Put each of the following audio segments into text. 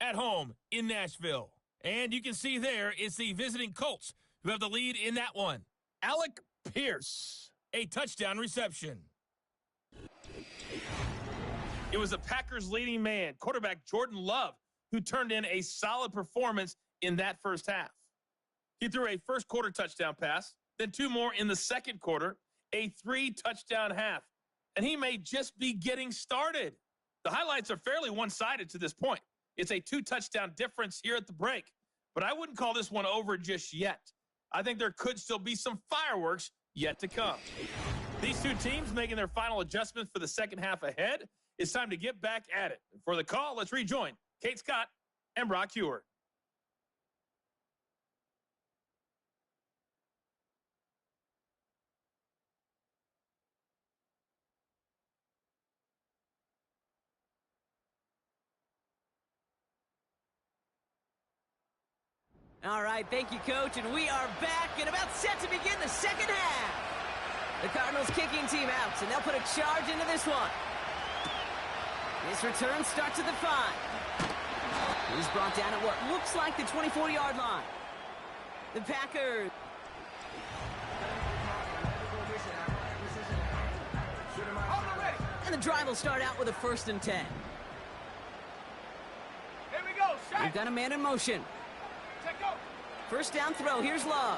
at home in Nashville. And you can see there it's the visiting Colts who have the lead in that one. Alec Pierce. A touchdown reception. It was the Packers' leading man, quarterback Jordan Love, who turned in a solid performance in that first half. He threw a first quarter touchdown pass, then 2 more in the second quarter, a 3-touchdown half. And he may just be getting started. The highlights are fairly one-sided to this point. It's a 2-touchdown difference here at the break. But I wouldn't call this one over just yet. I think there could still be some fireworks yet to come. These two teams making their final adjustments for the second half ahead. It's time to get back at it. For the call, let's rejoin Kate Scott and Brock Huard. All right, thank you, Coach, and we are back and about set to begin the second half. The Cardinals kicking team out, and they'll put a charge into this one. This return starts at the 5. He's brought down at what looks like the 24-yard line. The Packers. And the drive will start out with a 1st and 10. Here we go, shot. We've got a man in motion. First down throw. Here's Love.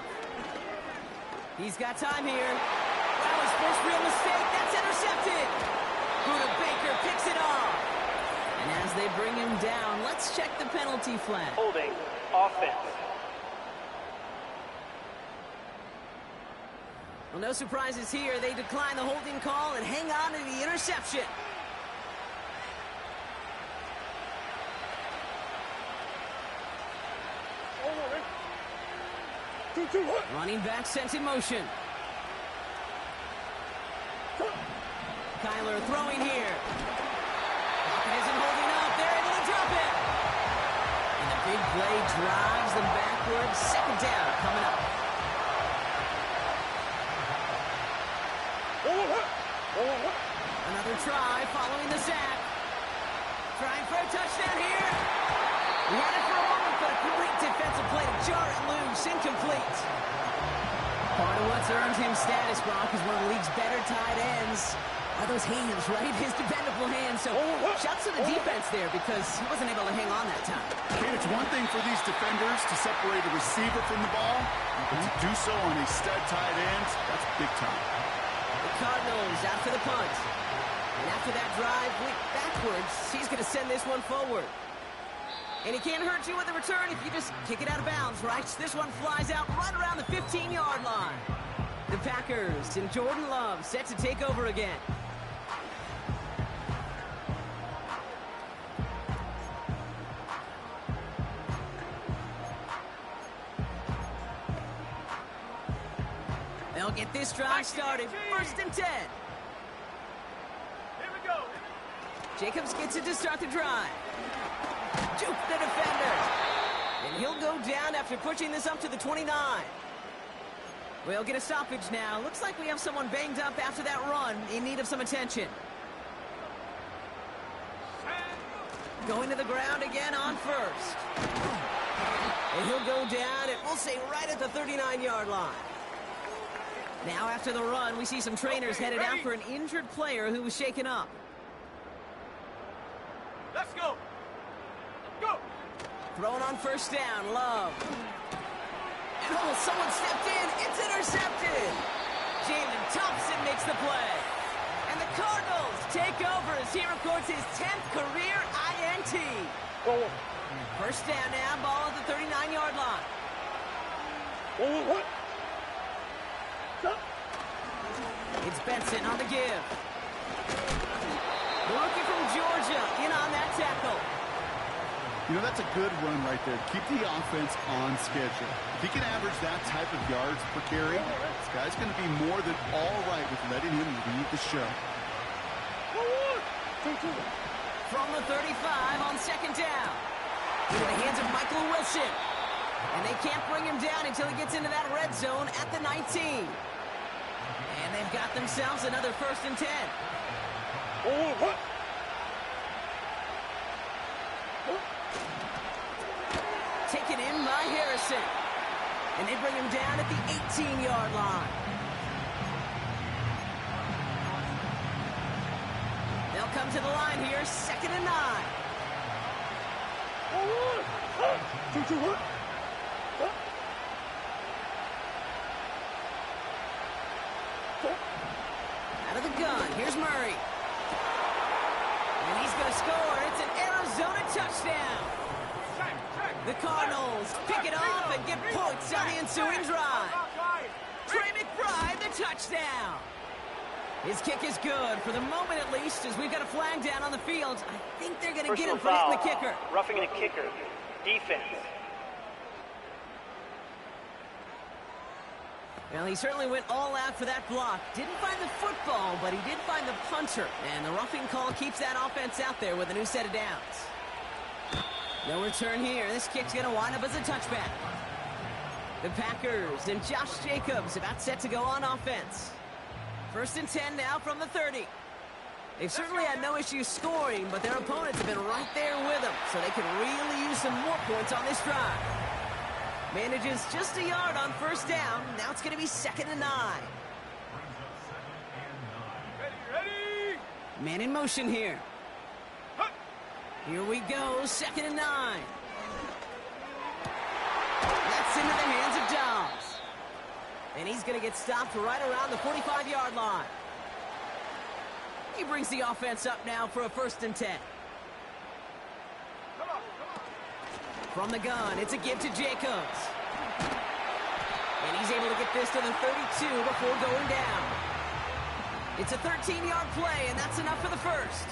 He's got time here. Wow, his first real mistake. That's intercepted. Buda Baker picks it off. And as they bring him down, let's check the penalty flag. Holding offense. Well, no surprises here. They decline the holding call and hang on to the interception. Running back sent in motion. Kyler throwing here. Pocket isn't holding up. They're able to drop it. And the big play drives them backwards. Second down coming up. Another try following the sack. Trying for a touchdown here. We had it for a moment, but a great defensive play to jar it loose. Incomplete. Part of what's earned him status, Brock, is one of the league's better tight ends. Are those hands, right? His dependable hands. So shouts to the defense there because he wasn't able to hang on that time. And it's one thing for these defenders to separate a receiver from the ball, but to do so on a stud tight end, that's big time. The Cardinals after the punt. And after that drive went backwards, he's going to send this one forward. And he can't hurt you with the return if you just kick it out of bounds, right? This one flies out right around the 15-yard line. The Packers and Jordan Love set to take over again. They'll get this drive started. 1st and 10. Here we go. Jacobs gets it to start the drive. Juke the defender. And he'll go down after pushing this up to the 29. We'll get a stoppage now. Looks like we have someone banged up after that run in need of some attention. Going to the ground again on 1st. And he'll go down, and we'll say right at the 39-yard line. Now after the run, we see some trainers headed out for an injured player who was shaken up. Let's go. Go. Thrown on 1st down, Love. And someone stepped in. It's intercepted. Jalen Thompson makes the play. And the Cardinals take over as he records his 10th career INT. 1st down now, ball at the 39-yard line. It's Benson on the give. The rookie from Georgia in on that tackle. You know, that's a good run right there. Keep the offense on schedule. If he can average that type of yards per carry, this guy's going to be more than all right with letting him lead the show. From the 35 on 2nd down. Into the hands of Michael Wilson. And they can't bring him down until he gets into that red zone at the 19. And they've got themselves another 1st and 10. Harrison. And they bring him down at the 18-yard line. They'll come to the line here, 2nd and 9. Out of the gun, here's Murray. And he's going to score. It's an Arizona touchdown. The Cardinals pick it off and get points on the ensuing drive. Trey McBride, the touchdown. His kick is good, for the moment at least, as we've got a flag down on the field. I think they're going to get him for hitting the kicker. Roughing the kicker. Defense. Well, he certainly went all out for that block. Didn't find the football, but he did find the punter. And the roughing call keeps that offense out there with a new set of downs. No return here. This kick's going to wind up as a touchback. The Packers and Josh Jacobs about set to go on offense. 1st and 10 now from the 30. They've certainly had no issue scoring, but their opponents have been right there with them, so they can really use some more points on this drive. Manages just a yard on 1st down. Now it's going to be 2nd and 9. Ready. Man in motion here. Here we go, 2nd and 9. That's into the hands of Dobbs. And he's going to get stopped right around the 45-yard line. He brings the offense up now for a 1st and 10. From the gun, it's a give to Jacobs. And he's able to get this to the 32 before going down. It's a 13-yard play, and that's enough for the 1st.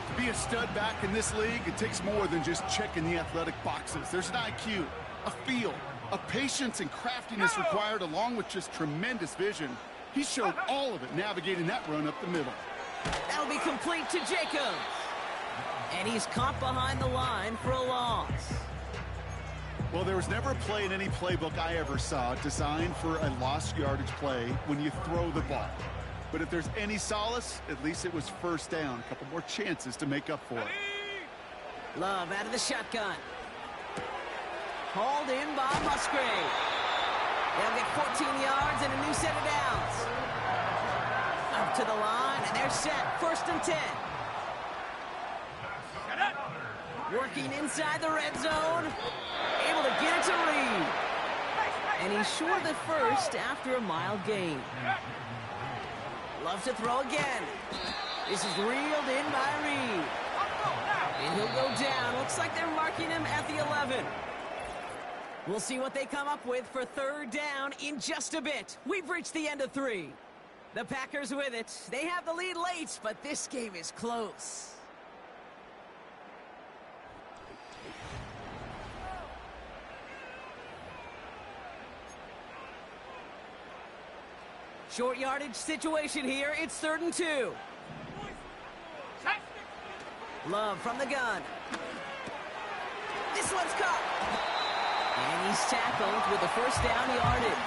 To be a stud back in this league, it takes more than just checking the athletic boxes. There's an IQ, a feel, a patience and craftiness required, along with just tremendous vision. He showed all of it navigating that run up the middle. That'll be complete to Jacobs. And he's caught behind the line for a loss. Well, there was never a play in any playbook I ever saw designed for a lost yardage play when you throw the ball. But if there's any solace, at least it was 1st down. A couple more chances to make up for it. Love out of the shotgun. Hauled in by Musgrave. They'll get 14 yards and a new set of downs. Up to the line, and they're set. 1st and 10. Working inside the red zone. Able to get it to Reed. And he's short of the 1st after a mild gain. Loves to throw again. This is reeled in by Reed. And he'll go down. Looks like they're marking him at the 11. We'll see what they come up with for 3rd down in just a bit. We've reached the end of 3. The Packers with it. They have the lead late, but this game is close. Short yardage situation here. It's 3rd and 2. Love from the gun. This one's caught. And he's tackled with the 1st down yardage.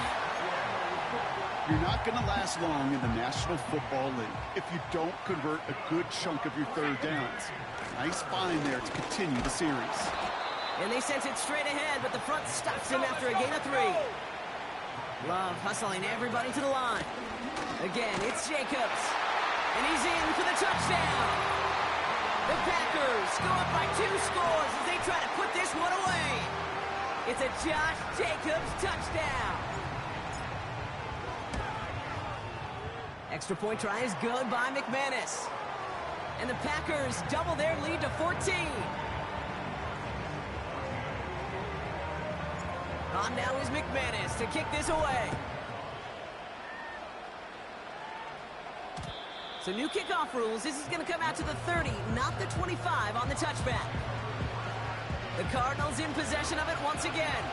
You're not going to last long in the National Football League if you don't convert a good chunk of your 3rd downs. Nice find there to continue the series. And they sent it straight ahead, but the front stops him after a gain of 3. Love hustling everybody to the line. Again, it's Jacobs. And he's in for the touchdown. The Packers go up by 2 scores as they try to put this one away. It's a Josh Jacobs touchdown. Extra point try is good by McManus. And the Packers double their lead to 14. On now is McManus to kick this away. So new kickoff rules. This is going to come out to the 30, not the 25 on the touchback. The Cardinals in possession of it once again.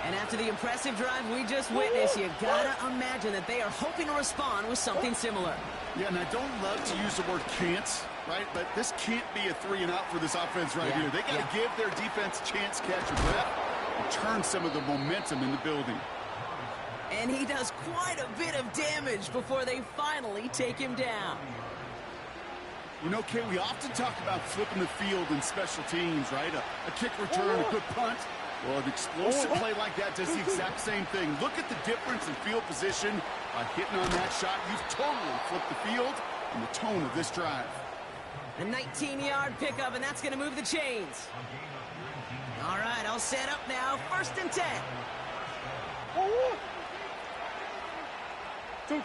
And after the impressive drive we just witnessed, you gotta imagine that they are hoping to respond with something similar. Yeah, and I don't love to use the word can't, right? But this can't be a 3-and-out for this offense right here. They got to give their defense a chance to catch a breath and turn some of the momentum in the building. And he does quite a bit of damage before they finally take him down. You know, Kay, we often talk about flipping the field in special teams, right? A kick return, a good punt. Well, an explosive play like that does the exact same thing. Look at the difference in field position. By hitting on that shot, you've totally flipped the field and the tone of this drive. A 19-yard pickup, and that's going to move the chains. All right, all set up now. 1st and 10. They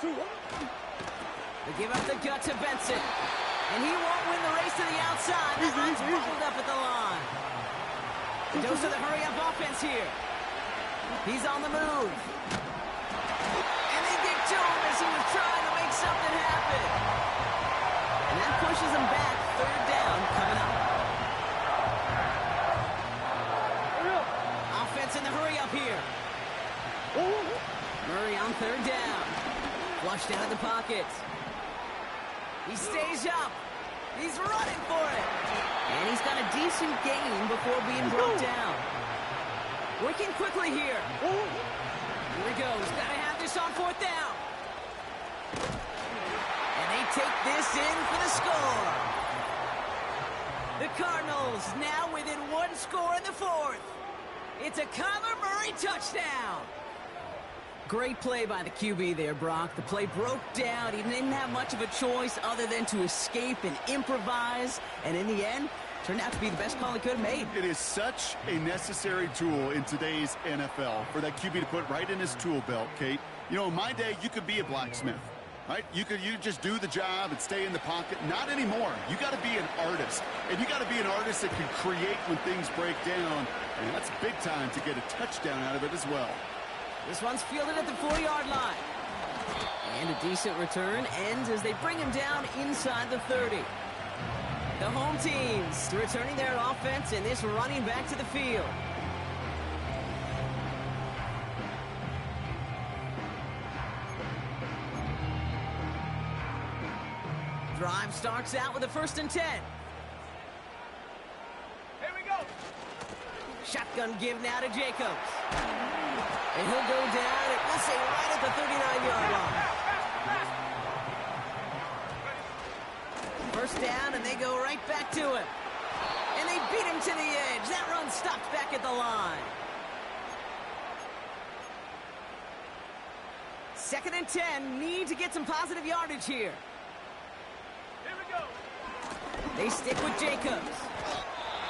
give up the gut to Benson. And he won't win the race to the outside. That one's rolled up at the line. The dose of the hurry-up offense here. He's on the move. And they get to him as he was trying to make something happen. And that pushes him back. 3rd down coming up. Offense in the hurry-up here. Murray on 3rd down. Flushed out of the pocket. He stays up. He's running for it. And he's got a decent gain before being brought down. Working quickly here. Here he goes. Got to have this on 4th down. And they take this in for the score. The Cardinals now within 1 score in the 4th. It's a Kyler Murray touchdown. Great play by the QB there, Brock. The play broke down. He didn't have much of a choice other than to escape and improvise. And in the end, turned out to be the best call he could have made. It is such a necessary tool in today's NFL for that QB to put right in his tool belt, Kate. You know, in my day, you could be a blacksmith, right? You just do the job and stay in the pocket. Not anymore. You got to be an artist. And you got to be an artist that can create when things break down. And that's big time to get a touchdown out of it as well. This one's fielded at the 4-yard line. And a decent return ends as they bring him down inside the 30. The home teams returning their offense and this running back to the field. Drive starts out with a 1st and 10. Here we go. Shotgun give now to Jacobs. And he'll go down, and we'll say right at the 39-yard line. 1st down, and they go right back to him. And they beat him to the edge. That run stopped back at the line. 2nd and 10, need to get some positive yardage here. Here we go. They stick with Jacobs.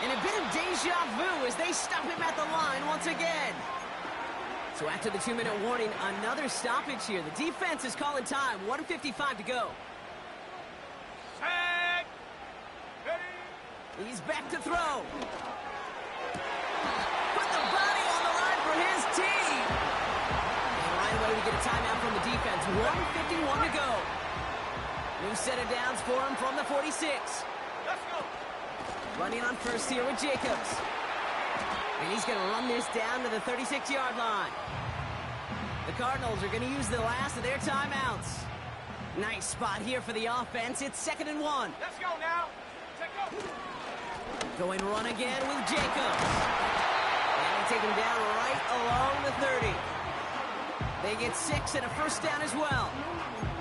And a bit of deja vu as they stop him at the line once again. So after the 2-minute warning, another stoppage here. The defense is calling time. 1:55 to go. Set. Ready. He's back to throw. Put the body on the line for his team. And right away we get a timeout from the defense. 1:51 to go. New set of downs for him from the 46. Let's go. Running on first here with Jacobs. And he's going to run this down to the 36-yard line. The Cardinals are going to use the last of their timeouts. Nice spot here for the offense. It's 2nd and 1. Let's go now. Check go. Going run again with Jacobs. And they take him down right along the 30. They get 6 and a 1st down as well.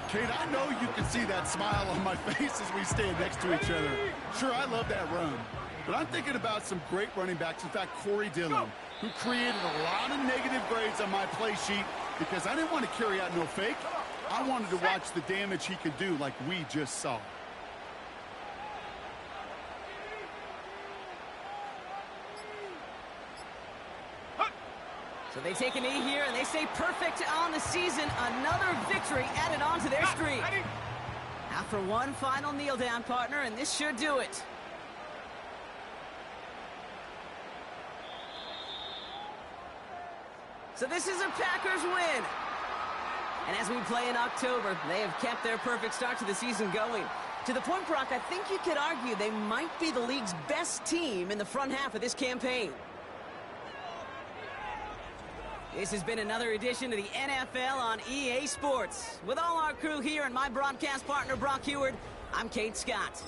Kate, I know you can see that smile on my face as we stand next to each other. Sure, I love that run. But I'm thinking about some great running backs. In fact, Corey Dillon, who created a lot of negative grades on my play sheet because I didn't want to carry out no fake. I wanted to watch the damage he could do like we just saw. So they take a knee here, and they stay perfect on the season. Another victory added on to their streak. After one final kneel-down, partner, and this should do it. So this is a Packers win. And as we play in October, they have kept their perfect start to the season going. To the point, Brock, I think you could argue they might be the league's best team in the front half of this campaign. This has been another edition of the NFL on EA Sports. With all our crew here and my broadcast partner, Brock Heward, I'm Kate Scott.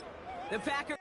The Packers...